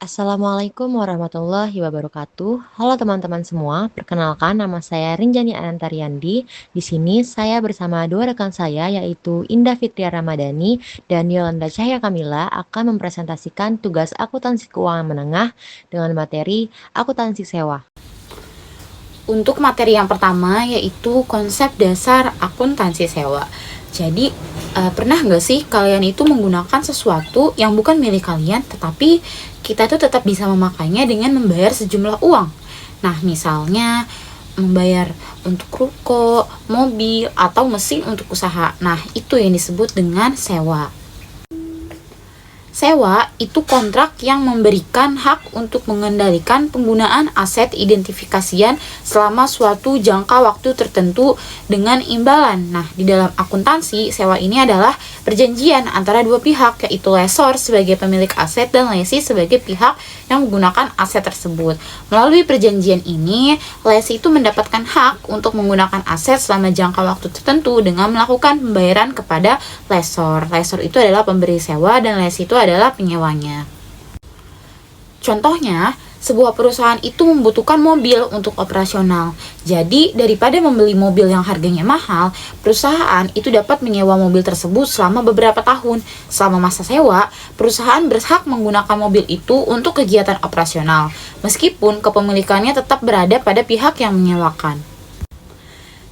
Assalamualaikum warahmatullahi wabarakatuh. Halo teman-teman semua, perkenalkan nama saya Rinjani Anantariandi. Di sini saya bersama dua rekan saya yaitu Indah Fitria Ramadhani dan Yolanda Cahya Kamila akan mempresentasikan tugas akuntansi keuangan menengah dengan materi akuntansi sewa. Untuk materi yang pertama yaitu konsep dasar akuntansi sewa. Jadi pernah nggak sih kalian itu menggunakan sesuatu yang bukan milik kalian, tetapi kita tuh tetap bisa memakainya dengan membayar sejumlah uang. Nah, misalnya membayar untuk ruko, mobil, atau mesin untuk usaha. Nah, itu yang disebut dengan sewa. Sewa itu kontrak yang memberikan hak untuk mengendalikan penggunaan aset identifikasian selama suatu jangka waktu tertentu dengan imbalan. Nah, di dalam akuntansi, sewa ini adalah perjanjian antara dua pihak, yaitu lessor sebagai pemilik aset dan lessee sebagai pihak yang menggunakan aset tersebut. Melalui perjanjian ini, lessee itu mendapatkan hak untuk menggunakan aset selama jangka waktu tertentu dengan melakukan pembayaran kepada lessor. Lessor itu adalah pemberi sewa dan lessee itu adalah penyewanya. Contohnya, sebuah perusahaan itu membutuhkan mobil untuk operasional. Jadi, daripada membeli mobil yang harganya mahal, perusahaan itu dapat menyewa mobil tersebut selama beberapa tahun. Selama masa sewa, perusahaan berhak menggunakan mobil itu untuk kegiatan operasional, meskipun kepemilikannya tetap berada pada pihak yang menyewakan.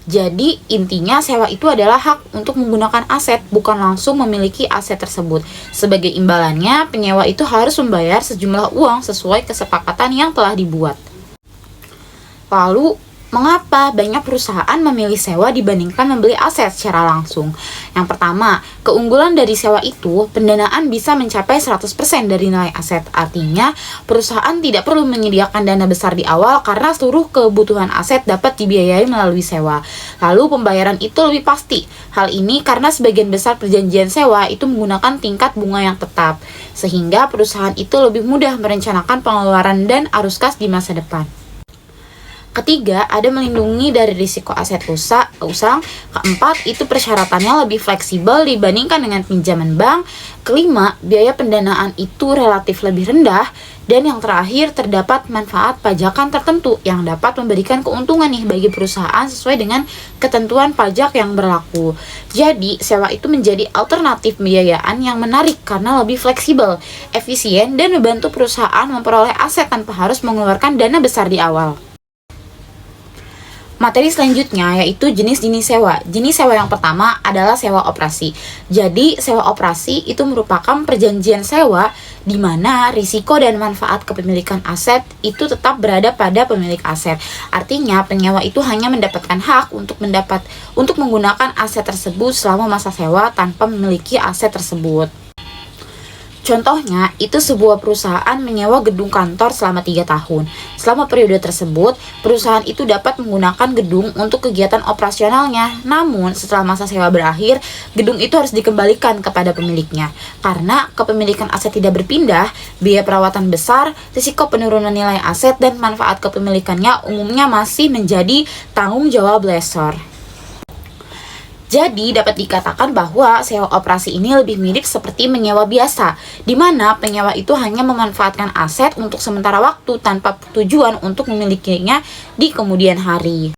Jadi, intinya sewa itu adalah hak untuk menggunakan aset, bukan langsung memiliki aset tersebut. Sebagai imbalannya, penyewa itu harus membayar sejumlah uang sesuai kesepakatan yang telah dibuat. Lalu, mengapa banyak perusahaan memilih sewa dibandingkan membeli aset secara langsung? Yang pertama, keunggulan dari sewa itu, pendanaan bisa mencapai 100% dari nilai aset. Artinya, perusahaan tidak perlu menyediakan dana besar di awal karena seluruh kebutuhan aset dapat dibiayai melalui sewa. Lalu, pembayaran itu lebih pasti. Hal ini karena sebagian besar perjanjian sewa itu menggunakan tingkat bunga yang tetap, sehingga perusahaan itu lebih mudah merencanakan pengeluaran dan arus kas di masa depan. Ketiga, ada melindungi dari risiko aset usang. Keempat, itu persyaratannya lebih fleksibel dibandingkan dengan pinjaman bank. Kelima, biaya pendanaan itu relatif lebih rendah. Dan yang terakhir, terdapat manfaat pajakan tertentu yang dapat memberikan keuntungan nih bagi perusahaan sesuai dengan ketentuan pajak yang berlaku. Jadi, sewa itu menjadi alternatif pembiayaan yang menarik karena lebih fleksibel, efisien, dan membantu perusahaan memperoleh aset tanpa harus mengeluarkan dana besar di awal. Materi selanjutnya yaitu jenis-jenis sewa. Jenis sewa yang pertama adalah sewa operasi. Jadi, sewa operasi itu merupakan perjanjian sewa di mana risiko dan manfaat kepemilikan aset itu tetap berada pada pemilik aset. Artinya, penyewa itu hanya mendapatkan hak untuk menggunakan aset tersebut selama masa sewa tanpa memiliki aset tersebut. Contohnya, itu sebuah perusahaan menyewa gedung kantor selama 3 tahun. Selama periode tersebut, perusahaan itu dapat menggunakan gedung untuk kegiatan operasionalnya. Namun, setelah masa sewa berakhir, gedung itu harus dikembalikan kepada pemiliknya. Karena kepemilikan aset tidak berpindah, biaya perawatan besar, risiko penurunan nilai aset, dan manfaat kepemilikannya umumnya masih menjadi tanggung jawab lessor. Jadi, dapat dikatakan bahwa sewa operasi ini lebih mirip seperti menyewa biasa, di mana penyewa itu hanya memanfaatkan aset untuk sementara waktu tanpa tujuan untuk memilikinya di kemudian hari.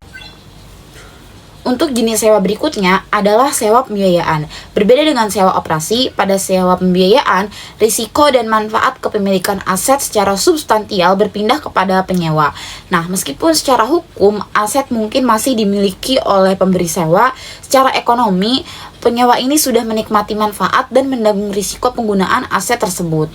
Untuk jenis sewa berikutnya adalah sewa pembiayaan. Berbeda dengan sewa operasi, pada sewa pembiayaan, risiko dan manfaat kepemilikan aset secara substansial berpindah kepada penyewa. Nah, meskipun secara hukum aset mungkin masih dimiliki oleh pemberi sewa, secara ekonomi penyewa ini sudah menikmati manfaat dan menanggung risiko penggunaan aset tersebut.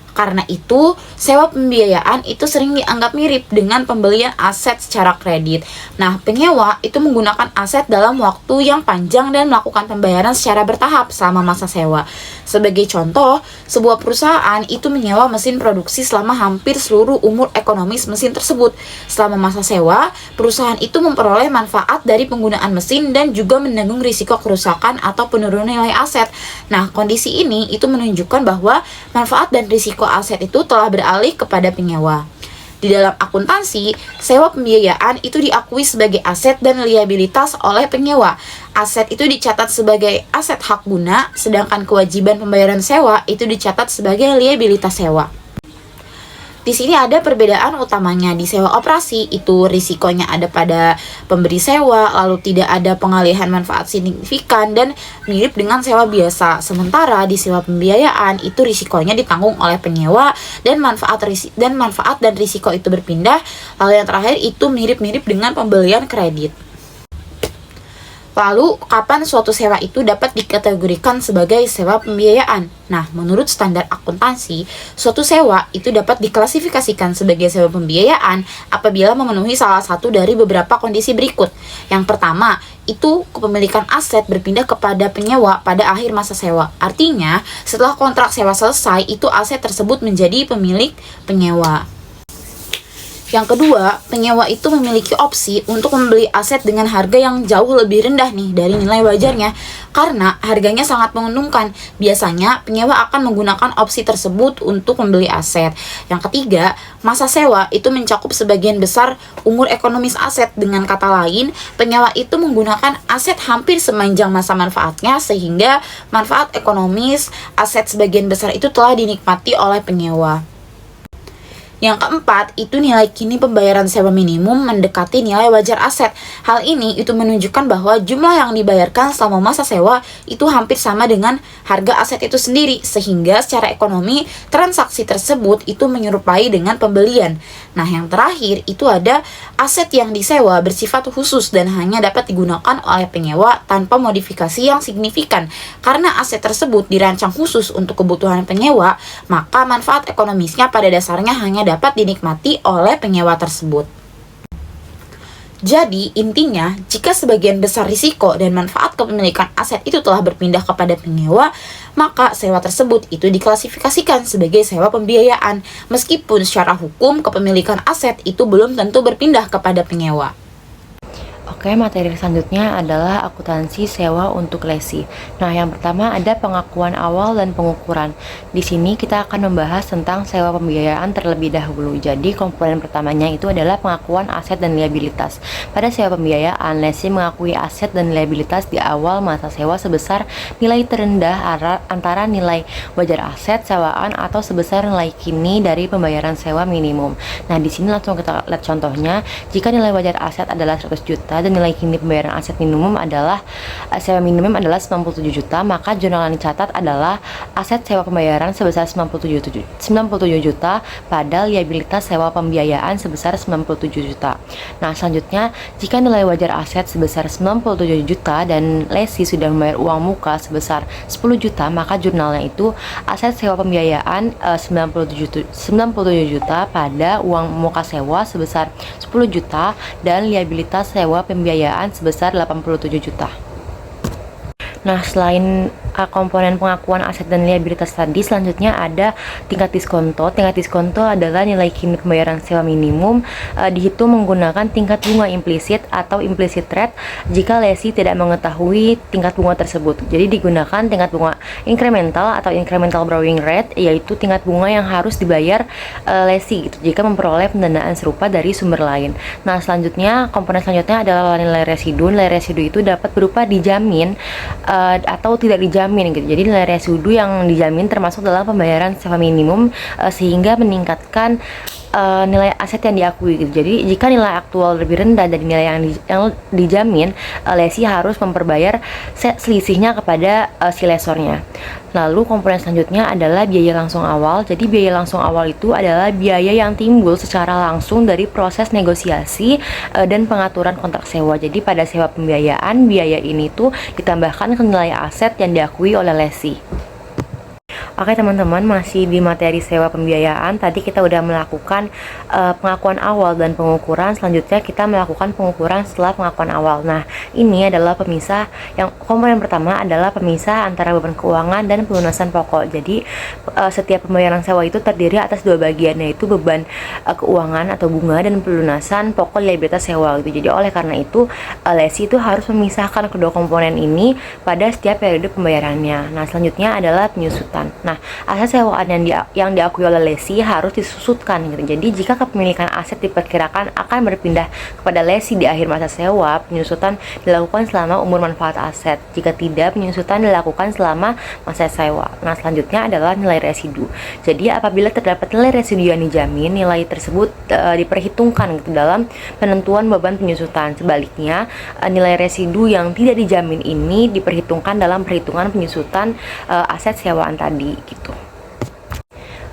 Karena itu, sewa pembiayaan itu sering dianggap mirip dengan pembelian aset secara kredit. Nah, penyewa itu menggunakan aset dalam waktu yang panjang dan melakukan pembayaran secara bertahap selama masa sewa. Sebagai contoh, sebuah perusahaan itu menyewa mesin produksi selama hampir seluruh umur ekonomis mesin tersebut. Selama masa sewa, perusahaan itu memperoleh manfaat dari penggunaan mesin dan juga menanggung risiko kerusakan atau penurunan nilai aset. Nah, kondisi ini itu menunjukkan bahwa manfaat dan risiko aset itu telah beralih kepada penyewa. Di dalam akuntansi, sewa pembiayaan itu diakui sebagai aset dan liabilitas oleh penyewa. Aset itu dicatat sebagai aset hak guna, sedangkan kewajiban pembayaran sewa itu dicatat sebagai liabilitas sewa. Di sini ada perbedaan utamanya. Di sewa operasi itu risikonya ada pada pemberi sewa, lalu tidak ada pengalihan manfaat signifikan dan mirip dengan sewa biasa. Sementara di sewa pembiayaan itu risikonya ditanggung oleh penyewa dan manfaat dan risiko itu berpindah. Lalu yang terakhir itu mirip-mirip dengan pembelian kredit. Lalu, kapan suatu sewa itu dapat dikategorikan sebagai sewa pembiayaan? Nah, menurut standar akuntansi, suatu sewa itu dapat diklasifikasikan sebagai sewa pembiayaan apabila memenuhi salah satu dari beberapa kondisi berikut. Yang pertama, itu kepemilikan aset berpindah kepada penyewa pada akhir masa sewa. Artinya, setelah kontrak sewa selesai, itu aset tersebut menjadi pemilik penyewa. Yang kedua, penyewa itu memiliki opsi untuk membeli aset dengan harga yang jauh lebih rendah nih dari nilai wajarnya karena harganya sangat menguntungkan. Biasanya, penyewa akan menggunakan opsi tersebut untuk membeli aset. Yang ketiga, masa sewa itu mencakup sebagian besar umur ekonomis aset. Dengan kata lain, penyewa itu menggunakan aset hampir sepanjang masa manfaatnya sehingga manfaat ekonomis aset sebagian besar itu telah dinikmati oleh penyewa. Yang keempat, itu nilai kini pembayaran sewa minimum mendekati nilai wajar aset. Hal ini itu menunjukkan bahwa jumlah yang dibayarkan selama masa sewa itu hampir sama dengan harga aset itu sendiri, sehingga secara ekonomi transaksi tersebut itu menyerupai dengan pembelian. Nah, yang terakhir itu ada aset yang disewa bersifat khusus dan hanya dapat digunakan oleh penyewa tanpa modifikasi yang signifikan. Karena aset tersebut dirancang khusus untuk kebutuhan penyewa, maka manfaat ekonomisnya pada dasarnya hanya dapat dinikmati oleh penyewa tersebut. Jadi, intinya, jika sebagian besar risiko dan manfaat kepemilikan aset itu telah berpindah kepada penyewa, maka sewa tersebut itu diklasifikasikan sebagai sewa pembiayaan, meskipun secara hukum kepemilikan aset itu belum tentu berpindah kepada penyewa. Oke, materi selanjutnya adalah akuntansi sewa untuk lesi. Nah, yang pertama ada pengakuan awal dan pengukuran. Di sini kita akan membahas tentang sewa pembiayaan terlebih dahulu. Jadi, komponen pertamanya itu adalah pengakuan aset dan liabilitas. Pada sewa pembiayaan, lesi mengakui aset dan liabilitas di awal masa sewa sebesar nilai terendah antara nilai wajar aset sewaan atau sebesar nilai kini dari pembayaran sewa minimum. Nah, di sini langsung kita lihat contohnya. Jika nilai wajar aset adalah 100 juta dan nilai kini pembayaran aset minimum adalah sewa minimum adalah 97 juta, maka jurnal yang dicatat adalah aset sewa pembayaran sebesar 97 juta pada liabilitas sewa pembiayaan sebesar 97 juta. Nah, selanjutnya jika nilai wajar aset sebesar 97 juta dan lesi sudah membayar uang muka sebesar 10 juta, maka jurnalnya itu aset sewa pembiayaan 97 juta pada uang muka sewa sebesar 10 juta dan liabilitas sewa pembiayaan sebesar 87 juta. Nah, selain komponen pengakuan aset dan liabilitas tadi, selanjutnya ada tingkat diskonto. Tingkat diskonto adalah nilai kini pembayaran sewa minimum dihitung menggunakan tingkat bunga implisit atau implicit rate jika lesi tidak mengetahui tingkat bunga tersebut. Jadi digunakan tingkat bunga incremental atau incremental borrowing rate, yaitu tingkat bunga yang harus dibayar lesi gitu, jika memperoleh pendanaan serupa dari sumber lain. Nah, selanjutnya komponen selanjutnya adalah nilai residu. Nilai residu itu dapat berupa dijamin atau tidak dijamin gitu. Jadi nilai residu yang dijamin termasuk dalam pembayaran sewa minimum sehingga meningkatkan nilai aset yang diakui gitu. Jadi jika nilai aktual lebih rendah dari nilai yang dijamin, lesi harus memperbayar selisihnya kepada si lesornya. Lalu komponen selanjutnya adalah biaya langsung awal. Jadi biaya langsung awal itu adalah biaya yang timbul secara langsung dari proses negosiasi dan pengaturan kontrak sewa. Jadi pada sewa pembiayaan, biaya ini tuh ditambahkan ke nilai aset yang diakui oleh lesi. Oke teman-teman, masih di materi sewa pembiayaan. Tadi kita udah melakukan pengakuan awal dan pengukuran. Selanjutnya kita melakukan pengukuran setelah pengakuan awal. Nah, ini adalah pemisah. Yang komponen pertama adalah pemisah antara beban keuangan dan pelunasan pokok. Jadi setiap pembayaran sewa itu terdiri atas dua bagian, yaitu beban keuangan atau bunga dan pelunasan pokok liabilitas sewa gitu. Jadi oleh karena itu lesi itu harus memisahkan kedua komponen ini pada setiap periode pembayarannya. Nah, selanjutnya adalah penyusutan. Nah, aset sewaan yang diakui oleh lesi harus disusutkan gitu. Jadi jika kepemilikan aset diperkirakan akan berpindah kepada lesi di akhir masa sewa, penyusutan dilakukan selama umur manfaat aset. Jika tidak, penyusutan dilakukan selama masa sewa. Nah, selanjutnya adalah nilai residu. Jadi apabila terdapat nilai residu yang dijamin, nilai tersebut diperhitungkan gitu dalam penentuan beban penyusutan. Sebaliknya, nilai residu yang tidak dijamin ini diperhitungkan dalam perhitungan penyusutan aset sewaan tadi gitu.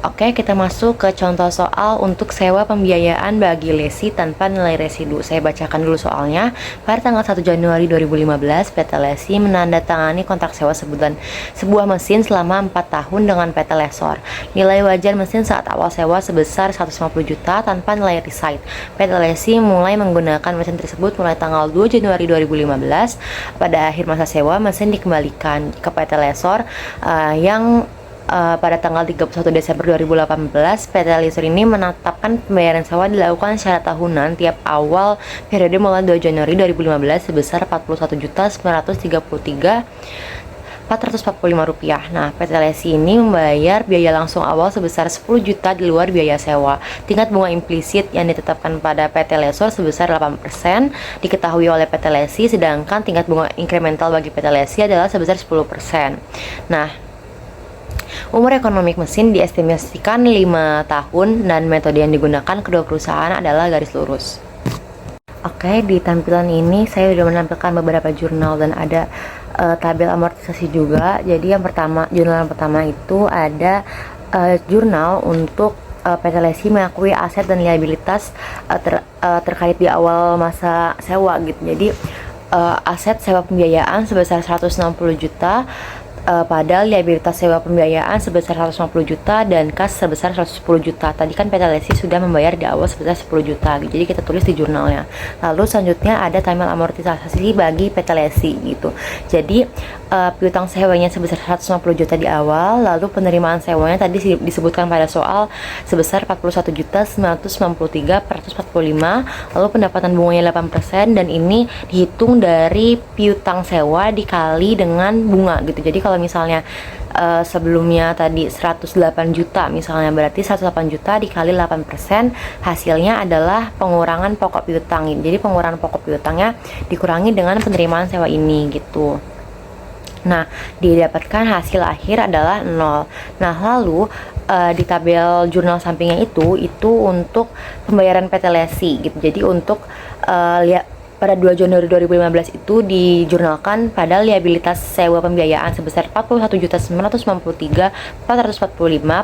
Oke, kita masuk ke contoh soal untuk sewa pembiayaan bagi lesi tanpa nilai residu. Saya bacakan dulu soalnya. Pada tanggal 1 Januari 2015, PT Lesi menandatangani kontrak sewa sebuah mesin selama 4 tahun dengan PT Lesor. Nilai wajar mesin saat awal sewa sebesar 150 juta tanpa nilai recite. PT Lesi mulai menggunakan mesin tersebut mulai tanggal 2 Januari 2015. Pada akhir masa sewa, mesin dikembalikan ke PT Lesor yang pada tanggal 31 Desember 2018, PT Lesor ini menetapkan pembayaran sewa dilakukan secara tahunan tiap awal periode mulai 2 Januari 2015 sebesar Rp41.933.445. Nah, PT Lesi ini membayar biaya langsung awal sebesar 10 juta di luar biaya sewa. Tingkat bunga implisit yang ditetapkan pada PT Lesor sebesar 8% diketahui oleh PT Lesi, sedangkan tingkat bunga incremental bagi PT Lesi adalah sebesar 10%. Nah, umur ekonomik mesin diestimasikan 5 tahun dan metode yang digunakan kedua perusahaan adalah garis lurus. Oke, di tampilan ini saya sudah menampilkan beberapa jurnal dan ada tabel amortisasi juga. Jadi jurnal yang pertama itu ada jurnal untuk PT Lesi mengakui aset dan liabilitas terkait di awal masa sewa gitu. Jadi aset sewa pembiayaan sebesar 160 juta, padahal liabilitas sewa pembiayaan sebesar 150 juta dan kas sebesar 110 juta. Tadi kan PT Lesi sudah membayar di awal sebesar 10 juta gitu. Jadi kita tulis di jurnalnya. Lalu selanjutnya ada timeline amortisasi bagi PT Lesi gitu. Jadi piutang sewanya sebesar 150 juta di awal, lalu penerimaan sewanya tadi disebutkan pada soal sebesar 41.993.445, lalu pendapatan bunganya 8% dan ini dihitung dari piutang sewa dikali dengan bunga gitu. Jadi kalau misalnya sebelumnya tadi 108 juta misalnya, berarti 108 juta dikali 8%, hasilnya adalah pengurangan pokok piutang. Jadi pengurangan pokok piutangnya dikurangi dengan penerimaan sewa ini gitu. Nah, didapatkan hasil akhir adalah 0. Nah, lalu di tabel jurnal sampingnya itu untuk pembayaran PT Lesi gitu. Jadi untuk pada 2 Januari 2015 itu dijurnalkan pada liabilitas sewa pembiayaan sebesar 41.993.445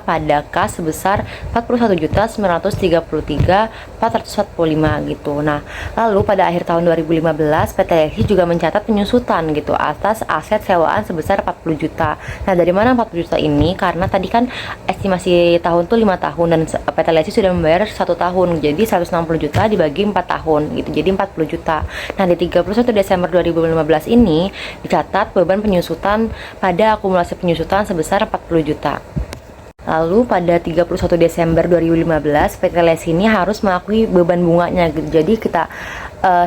pada kas sebesar 41.933.445 gitu. Nah, lalu pada akhir tahun 2015 PT Lesi juga mencatat penyusutan gitu atas aset sewaan sebesar 40 juta. Nah, dari mana 40 juta ini? Karena tadi kan estimasi tahun tuh 5 tahun dan PT Lesi sudah membayar 1 tahun. Jadi 160 juta dibagi 4 tahun gitu. Jadi 40 juta. Nah, di 31 Desember 2015 ini dicatat beban penyusutan pada akumulasi penyusutan sebesar 40 juta. Lalu pada 31 Desember 2015 PT Lesi ini harus mengakui beban bunganya. Jadi kita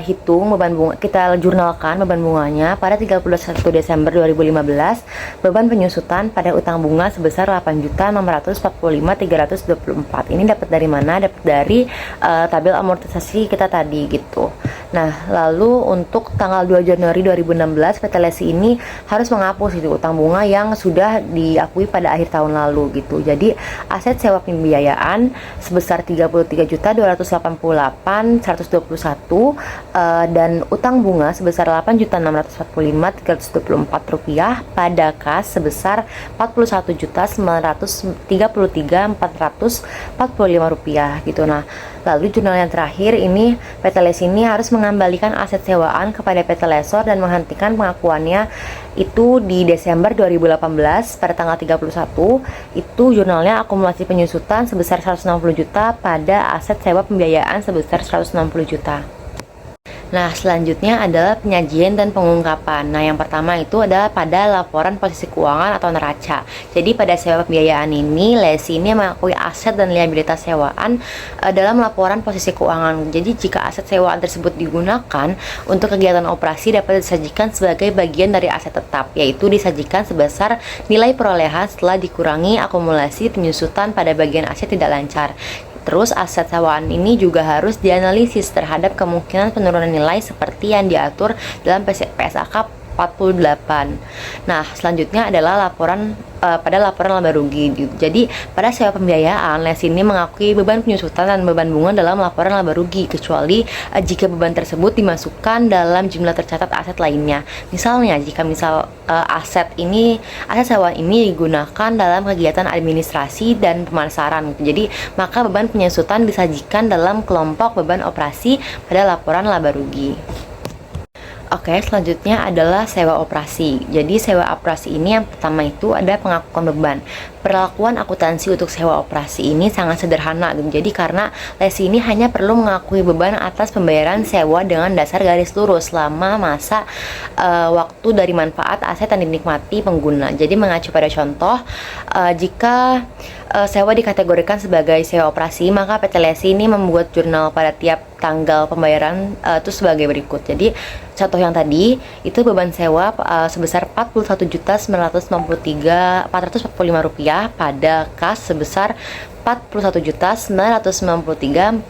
hitung beban bunga, kita jurnalkan beban bunganya pada 31 Desember 2015. Beban penyusutan pada utang bunga sebesar 8.645.324. Ini dapat dari mana? Dapat dari tabel amortisasi kita tadi gitu. Nah, lalu untuk tanggal 2 Januari 2016 PT Lesi ini harus menghapus itu utang bunga yang sudah diakui pada akhir tahun lalu gitu. Jadi aset sewa pembiayaan sebesar 33.288.121 dan utang bunga sebesar 8.645.324 rupiah pada kas sebesar 41.933.445 rupiah gitu. Nah, lalu jurnal yang terakhir ini PT Lesi ini harus mengembalikan aset sewaan kepada PT Lesor dan menghentikan pengakuannya itu di Desember 2018 pada tanggal 31. Itu jurnalnya akumulasi penyusutan sebesar 160 juta pada aset sewa pembiayaan sebesar 160 juta. Nah, selanjutnya adalah penyajian dan pengungkapan. Nah, yang pertama itu adalah pada laporan posisi keuangan atau neraca. Jadi pada sewa pembiayaan ini, lesi ini mengakui aset dan liabilitas sewaan dalam laporan posisi keuangan. Jadi jika aset sewaan tersebut digunakan untuk kegiatan operasi dapat disajikan sebagai bagian dari aset tetap, yaitu disajikan sebesar nilai perolehan setelah dikurangi akumulasi penyusutan pada bagian aset tidak lancar. Terus aset sewaan ini juga harus dianalisis terhadap kemungkinan penurunan nilai seperti yang diatur dalam PSAK 48. Nah, selanjutnya adalah pada laporan laba rugi. Jadi, pada sewa pembiayaan, lesi ini mengakui beban penyusutan dan beban bunga dalam laporan laba rugi, kecuali jika beban tersebut dimasukkan dalam jumlah tercatat aset lainnya. Misalnya, jika aset sewaan ini digunakan dalam kegiatan administrasi dan pemasaran. Jadi, maka beban penyusutan disajikan dalam kelompok beban operasi pada laporan laba rugi. Oke, selanjutnya adalah sewa operasi. Jadi sewa operasi ini yang pertama itu ada pengakuan beban. Perlakuan akuntansi untuk sewa operasi ini sangat sederhana. Jadi karena lesi ini hanya perlu mengakui beban atas pembayaran sewa dengan dasar garis lurus selama masa waktu dari manfaat aset yang dinikmati pengguna. Jadi mengacu pada contoh, jika sewa dikategorikan sebagai sewa operasi, maka PT Lesi ini membuat jurnal pada tiap tanggal pembayaran itu sebagai berikut. Jadi contoh yang tadi itu beban sewa sebesar Rp41.993.445 pada kas sebesar Rp41.993.445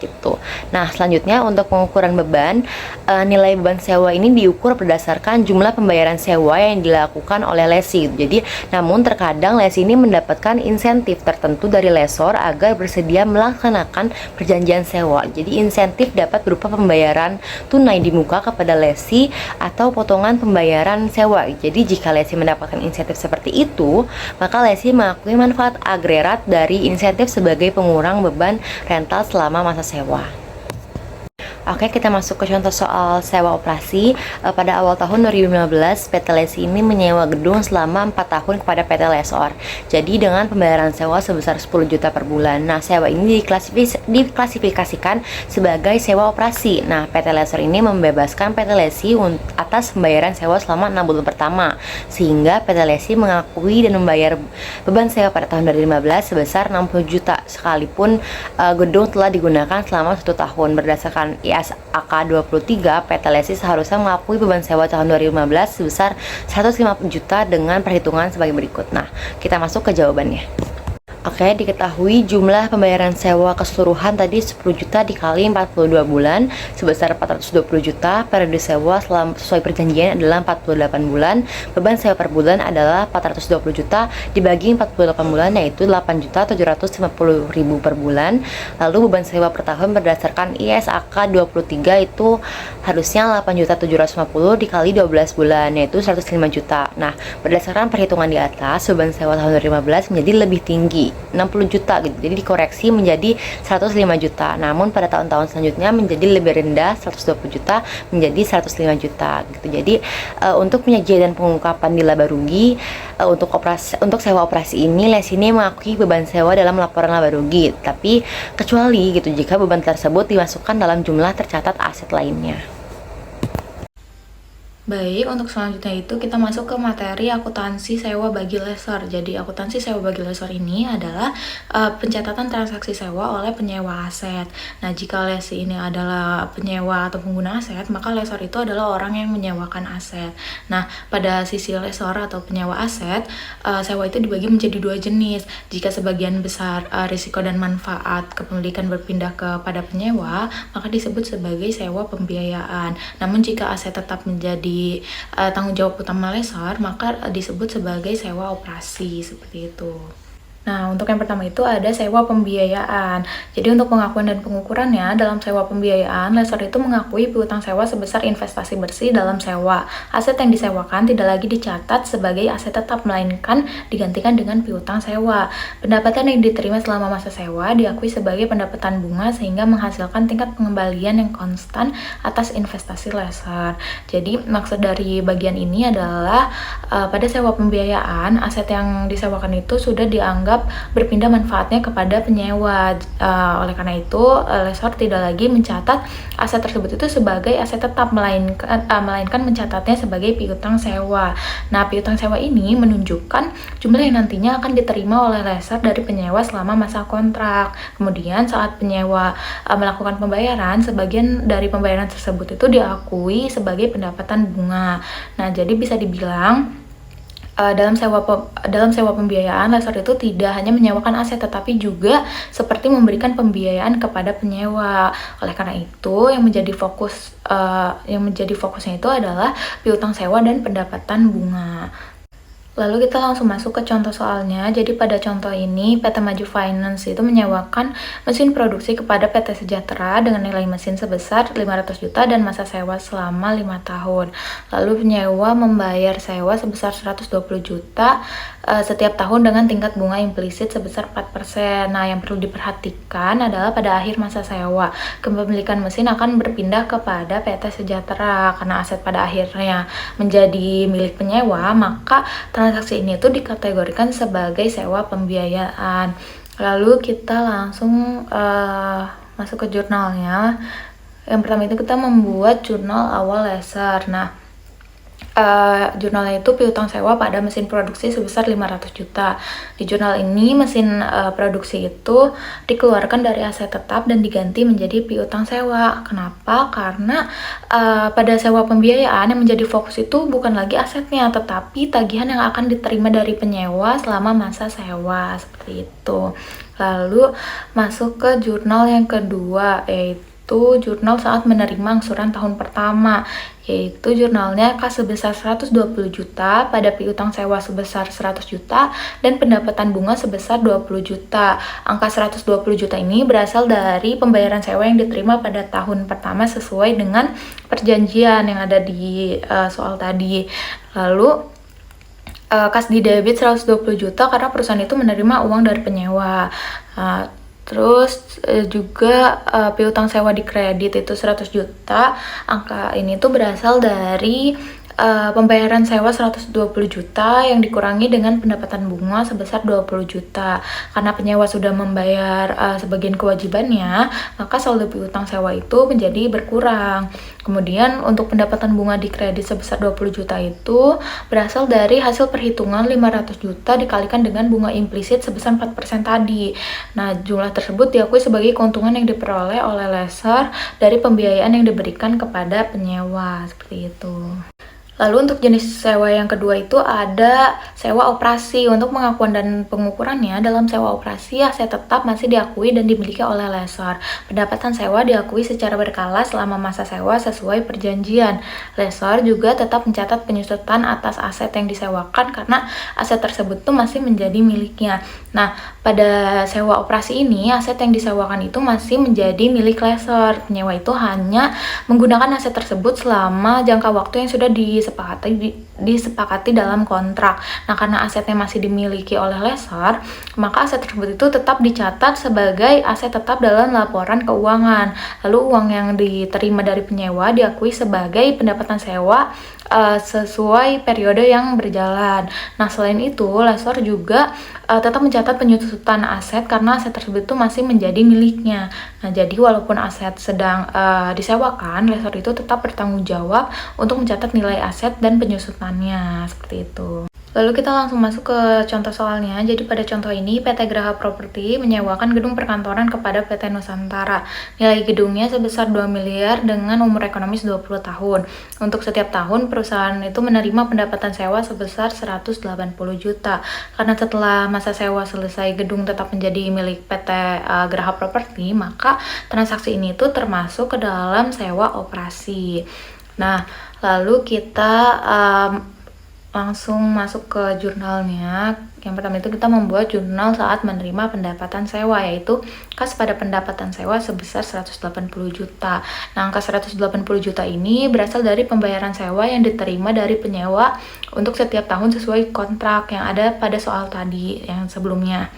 gitu. Nah, selanjutnya untuk pengukuran beban, nilai beban sewa ini diukur berdasarkan jumlah pembayaran sewa yang dilakukan oleh lesi. Jadi, namun terkadang lesi ini mendapatkan insentif tertentu dari lesor agar bersedia melaksanakan perjanjian sewa. Jadi, insentif dapat berupa pembayaran tunai di muka kepada lesi atau potongan pembayaran sewa. Jadi, jika lesi mendapatkan insentif seperti itu, maka lesi mengakui manfaat agregat dari insentif sebagai pengurang beban rental selama masa sewa. Oke, kita masuk ke contoh soal sewa operasi. Pada awal tahun 2015, PT Lesi ini menyewa gedung selama 4 tahun kepada PT Lesor. Jadi dengan pembayaran sewa sebesar 10 juta per bulan. Nah, sewa ini diklasifikasikan sebagai sewa operasi. Nah, PT Lesor ini membebaskan PT Lesi atas pembayaran sewa selama 6 bulan pertama. Sehingga PT Lesi mengakui dan membayar beban sewa pada tahun 2015 sebesar 60 juta sekalipun gedung telah digunakan selama 1 tahun. Berdasarkan ISAK 23, PT Lesi seharusnya mengakui beban sewa tahun 2015 sebesar 150 juta dengan perhitungan sebagai berikut. Nah, kita masuk ke jawabannya. Oke, diketahui jumlah pembayaran sewa keseluruhan tadi 10 juta dikali 42 bulan sebesar 420 juta. Periode sewa sesuai perjanjian adalah 48 bulan. Beban sewa per bulan adalah 420 juta dibagi 48 bulan, yaitu 8.750.000 per bulan. Lalu beban sewa per tahun berdasarkan ISAK 23 itu harusnya 8.750 dikali 12 bulan, yaitu 105 juta. Nah, berdasarkan perhitungan di atas, beban sewa tahun 2015 menjadi lebih tinggi, 60 juta gitu. Jadi dikoreksi menjadi 105 juta. Namun pada tahun-tahun selanjutnya menjadi lebih rendah, 120 juta menjadi 105 juta gitu. Jadi untuk penyajian dan pengungkapan di laba rugi untuk sewa operasi ini, Lesi ini mengakui beban sewa dalam laporan laba rugi, tapi kecuali gitu jika beban tersebut dimasukkan dalam jumlah tercatat aset lainnya. Baik, untuk selanjutnya itu kita masuk ke materi akuntansi sewa bagi lesor. Jadi akuntansi sewa bagi lesor ini adalah pencatatan transaksi sewa oleh penyewa aset. Nah, jika lesi ini adalah penyewa atau pengguna aset, maka lesor itu adalah orang yang menyewakan aset. Nah, pada sisi lesor atau penyewa aset, sewa itu dibagi menjadi 2 jenis. Jika sebagian besar risiko dan manfaat kepemilikan berpindah kepada penyewa, maka disebut sebagai sewa pembiayaan. Namun jika aset tetap menjadi tanggung jawab utama lesor, maka disebut sebagai sewa operasi, seperti itu. Nah, untuk yang pertama itu ada sewa pembiayaan. Jadi untuk pengakuan dan pengukurannya, dalam sewa pembiayaan, lesor itu mengakui piutang sewa sebesar investasi bersih dalam sewa. Aset yang disewakan tidak lagi dicatat sebagai aset tetap, melainkan digantikan dengan piutang sewa. Pendapatan yang diterima selama masa sewa diakui sebagai pendapatan bunga sehingga menghasilkan tingkat pengembalian yang konstan atas investasi lesor. Jadi maksud dari bagian ini adalah pada sewa pembiayaan, aset yang disewakan itu sudah dianggap tetap berpindah manfaatnya kepada penyewa. Oleh karena itu, lessor tidak lagi mencatat aset tersebut itu sebagai aset tetap, melainkan mencatatnya sebagai piutang sewa. Nah, piutang sewa ini menunjukkan jumlah yang nantinya akan diterima oleh lessor dari penyewa selama masa kontrak. Kemudian saat penyewa melakukan pembayaran, sebagian dari pembayaran tersebut itu diakui sebagai pendapatan bunga. Nah, jadi bisa dibilang dalam sewa pembiayaan, lessor itu tidak hanya menyewakan aset tetapi juga seperti memberikan pembiayaan kepada penyewa. Oleh karena itu, yang menjadi fokusnya itu adalah piutang sewa dan pendapatan bunga. Lalu kita langsung masuk ke contoh soalnya. Jadi pada contoh ini PT Maju Finance itu menyewakan mesin produksi kepada PT Sejahtera dengan nilai mesin sebesar 500 juta dan masa sewa selama 5 tahun. Lalu penyewa membayar sewa sebesar 120 juta setiap tahun dengan tingkat bunga implisit sebesar 4%. Nah, yang perlu diperhatikan adalah pada akhir masa sewa, kepemilikan mesin akan berpindah kepada PT Sejahtera. Karena aset pada akhirnya menjadi milik penyewa, maka transaksi ini tuh dikategorikan sebagai sewa pembiayaan. Lalu kita langsung masuk ke jurnalnya. Yang pertama itu kita membuat jurnal awal lessor. Nah, jurnalnya itu piutang sewa pada mesin produksi sebesar 500 juta. Di jurnal ini mesin produksi itu dikeluarkan dari aset tetap dan diganti menjadi piutang sewa. Kenapa? Karena pada sewa pembiayaan yang menjadi fokus itu bukan lagi asetnya, tetapi tagihan yang akan diterima dari penyewa selama masa sewa, seperti itu. Lalu masuk ke jurnal yang kedua, yaitu jurnal saat menerima angsuran tahun pertama, yaitu jurnalnya kas sebesar 120 juta pada piutang sewa sebesar 100 juta dan pendapatan bunga sebesar 20 juta. Angka 120 juta ini berasal dari pembayaran sewa yang diterima pada tahun pertama sesuai dengan perjanjian yang ada di soal tadi. Lalu kas di debit 120 juta karena perusahaan itu menerima uang dari penyewa. Terus juga piutang sewa di kredit itu 100 juta. Angka ini tuh berasal dari pembayaran sewa 120 juta yang dikurangi dengan pendapatan bunga sebesar 20 juta. Karena penyewa sudah membayar sebagian kewajibannya, maka saldo piutang sewa itu menjadi berkurang. Kemudian untuk pendapatan bunga di kredit sebesar 20 juta itu berasal dari hasil perhitungan 500 juta dikalikan dengan bunga implisit sebesar 4% tadi. Nah, jumlah tersebut diakui sebagai keuntungan yang diperoleh oleh lessor dari pembiayaan yang diberikan kepada penyewa, seperti itu. Lalu untuk jenis sewa yang kedua itu ada sewa operasi. Untuk pengakuan dan pengukurannya, dalam sewa operasi aset tetap masih diakui dan dimiliki oleh lessor. Pendapatan sewa diakui secara berkala selama masa sewa sesuai perjanjian. Lessor juga tetap mencatat penyusutan atas aset yang disewakan karena aset tersebut tuh masih menjadi miliknya. Nah, pada sewa operasi ini aset yang disewakan itu masih menjadi milik lessor. Penyewa itu hanya menggunakan aset tersebut selama jangka waktu yang sudah disepakati dalam kontrak. Nah, karena asetnya masih dimiliki oleh lessor, maka aset tersebut itu tetap dicatat sebagai aset tetap dalam laporan keuangan. Lalu uang yang diterima dari penyewa diakui sebagai pendapatan sewa sesuai periode yang berjalan. Nah, selain itu, lessor juga tetap mencatat penyusutan aset karena aset tersebut itu masih menjadi miliknya. Nah, jadi walaupun aset sedang disewakan, lessor itu tetap bertanggung jawab untuk mencatat nilai aset dan penyusutannya, seperti itu. Lalu kita langsung masuk ke contoh soalnya. Jadi pada contoh ini PT Graha Properti menyewakan gedung perkantoran kepada PT Nusantara. Nilai gedungnya sebesar 2 miliar dengan umur ekonomis 20 tahun. Untuk setiap tahun perusahaan itu menerima pendapatan sewa sebesar 180 juta. Karena setelah masa sewa selesai gedung tetap menjadi milik PT Graha Properti, maka transaksi ini tuh termasuk ke dalam sewa operasi. Nah, lalu kita langsung masuk ke jurnalnya. Yang pertama itu kita membuat jurnal saat menerima pendapatan sewa, yaitu kas pada pendapatan sewa sebesar 180 juta. Nah, angka 180 juta ini berasal dari pembayaran sewa yang diterima dari penyewa untuk setiap tahun sesuai kontrak yang ada pada soal tadi yang sebelumnya.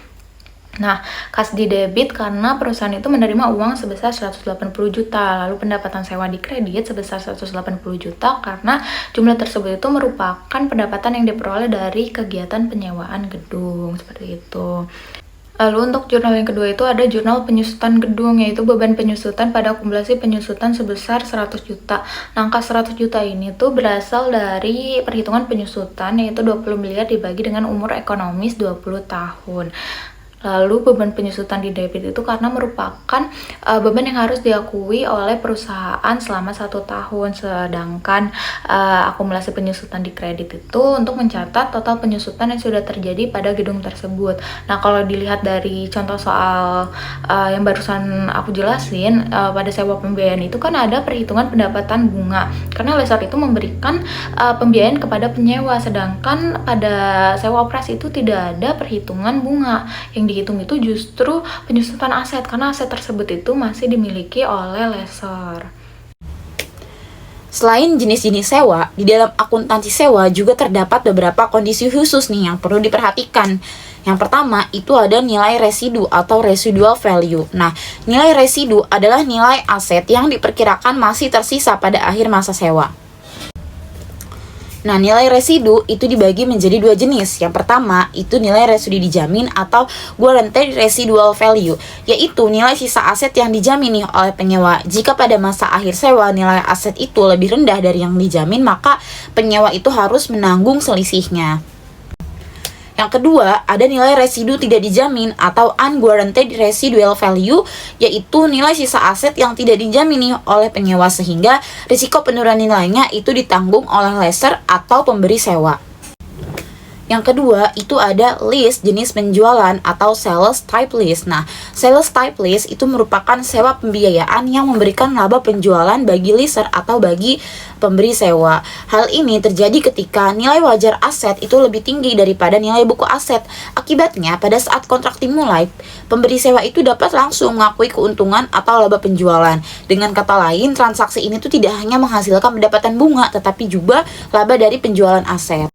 Nah, kas di debit karena perusahaan itu menerima uang sebesar 180 juta, lalu pendapatan sewa di kredit sebesar 180 juta karena jumlah tersebut itu merupakan pendapatan yang diperoleh dari kegiatan penyewaan gedung, seperti itu. Lalu untuk jurnal yang kedua itu ada jurnal penyusutan gedung, yaitu beban penyusutan pada akumulasi penyusutan sebesar 100 juta. Nah, angka 100 juta ini tuh berasal dari perhitungan penyusutan, yaitu 20 miliar dibagi dengan umur ekonomis 20 tahun. Lalu beban penyusutan di debit itu karena merupakan beban yang harus diakui oleh perusahaan selama 1 tahun, sedangkan akumulasi penyusutan di kredit itu untuk mencatat total penyusutan yang sudah terjadi pada gedung tersebut. Nah, kalau dilihat dari contoh soal yang barusan aku jelasin, pada sewa pembiayaan itu kan ada perhitungan pendapatan bunga, karena lessor itu memberikan pembiayaan kepada penyewa, sedangkan pada sewa operasi itu tidak ada perhitungan bunga. Yang dihitung itu justru penyusutan aset, karena aset tersebut itu masih dimiliki oleh lessor. Selain jenis-jenis sewa, di dalam akuntansi sewa juga terdapat beberapa kondisi khusus nih yang perlu diperhatikan. Yang pertama itu ada nilai residu atau residual value. Nah, nilai residu adalah nilai aset yang diperkirakan masih tersisa pada akhir masa sewa. Nah, nilai residu itu dibagi menjadi 2 jenis. Yang pertama, itu nilai residu dijamin atau guaranteed residual value, yaitu nilai sisa aset yang dijamin nih oleh penyewa. Jika pada masa akhir sewa nilai aset itu lebih rendah dari yang dijamin, maka penyewa itu harus menanggung selisihnya. Yang kedua, ada nilai residu tidak dijamin atau unguaranteed residual value, yaitu nilai sisa aset yang tidak dijamin nih oleh penyewa sehingga risiko penurunan nilainya itu ditanggung oleh lessor atau pemberi sewa. Yang kedua, itu ada lease jenis penjualan atau sales type lease. Nah, sales type lease itu merupakan sewa pembiayaan yang memberikan laba penjualan bagi lessor atau bagi pemberi sewa. Hal ini terjadi ketika nilai wajar aset itu lebih tinggi daripada nilai buku aset. Akibatnya, pada saat kontrak dimulai, pemberi sewa itu dapat langsung mengakui keuntungan atau laba penjualan. Dengan kata lain, transaksi ini tuh tidak hanya menghasilkan pendapatan bunga, tetapi juga laba dari penjualan aset.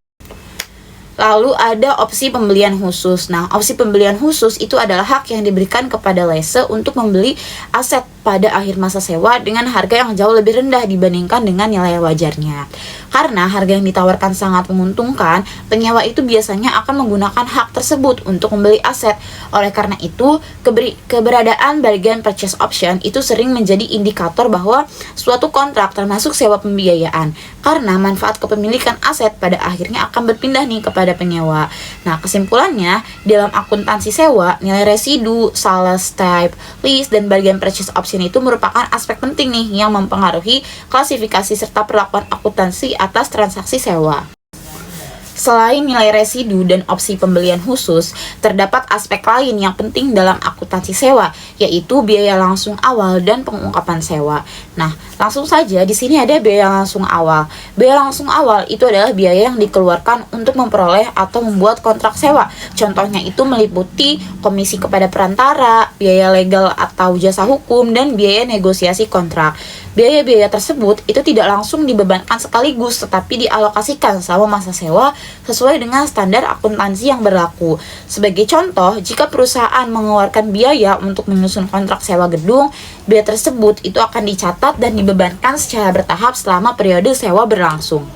Lalu ada opsi pembelian khusus. Nah, opsi pembelian khusus itu adalah hak yang diberikan kepada lessor untuk membeli aset pada akhir masa sewa dengan harga yang jauh lebih rendah dibandingkan dengan nilai wajarnya. Karena harga yang ditawarkan sangat menguntungkan, penyewa itu biasanya akan menggunakan hak tersebut untuk membeli aset. Oleh karena itu, keberadaan bargain purchase option itu sering menjadi indikator bahwa suatu kontrak termasuk sewa pembiayaan. Karena manfaat kepemilikan aset pada akhirnya akan berpindah nih kepada penyewa. Nah, kesimpulannya, dalam akuntansi sewa, nilai residu, sales type, lease, dan bargain purchase option itu merupakan aspek penting nih yang mempengaruhi klasifikasi serta perlakuan akuntansi atas transaksi sewa. Selain nilai residu dan opsi pembelian khusus, terdapat aspek lain yang penting dalam akuntansi sewa, yaitu biaya langsung awal dan pengungkapan sewa. Nah, langsung saja di sini ada biaya langsung awal. Biaya langsung awal itu adalah biaya yang dikeluarkan untuk memperoleh atau membuat kontrak sewa. Contohnya itu meliputi komisi kepada perantara, biaya legal atau jasa hukum, dan biaya negosiasi kontrak. Biaya-biaya tersebut itu tidak langsung dibebankan sekaligus, tetapi dialokasikan selama masa sewa sesuai dengan standar akuntansi yang berlaku. Sebagai contoh, jika perusahaan mengeluarkan biaya untuk menyusun kontrak sewa gedung, biaya tersebut itu akan dicatat dan dibebankan secara bertahap selama periode sewa berlangsung.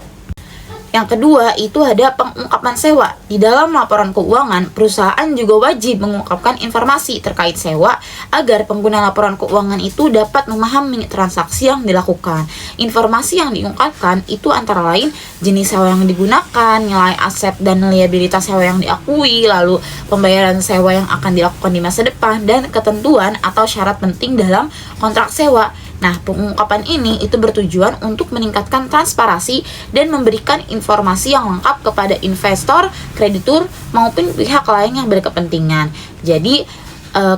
Yang kedua, itu ada pengungkapan sewa. Di dalam laporan keuangan, perusahaan juga wajib mengungkapkan informasi terkait sewa agar pengguna laporan keuangan itu dapat memahami transaksi yang dilakukan. Informasi yang diungkapkan itu antara lain jenis sewa yang digunakan, nilai aset dan liabilitas sewa yang diakui, lalu pembayaran sewa yang akan dilakukan di masa depan, dan ketentuan atau syarat penting dalam kontrak sewa. Nah, pengungkapan ini itu bertujuan untuk meningkatkan transparansi dan memberikan informasi yang lengkap kepada investor, kreditur, maupun pihak lain yang berkepentingan. Jadi,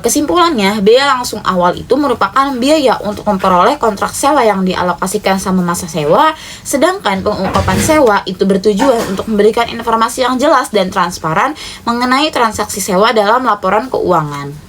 kesimpulannya, biaya langsung awal itu merupakan biaya untuk memperoleh kontrak sewa yang dialokasikan sama masa sewa, sedangkan pengungkapan sewa itu bertujuan untuk memberikan informasi yang jelas dan transparan mengenai transaksi sewa dalam laporan keuangan.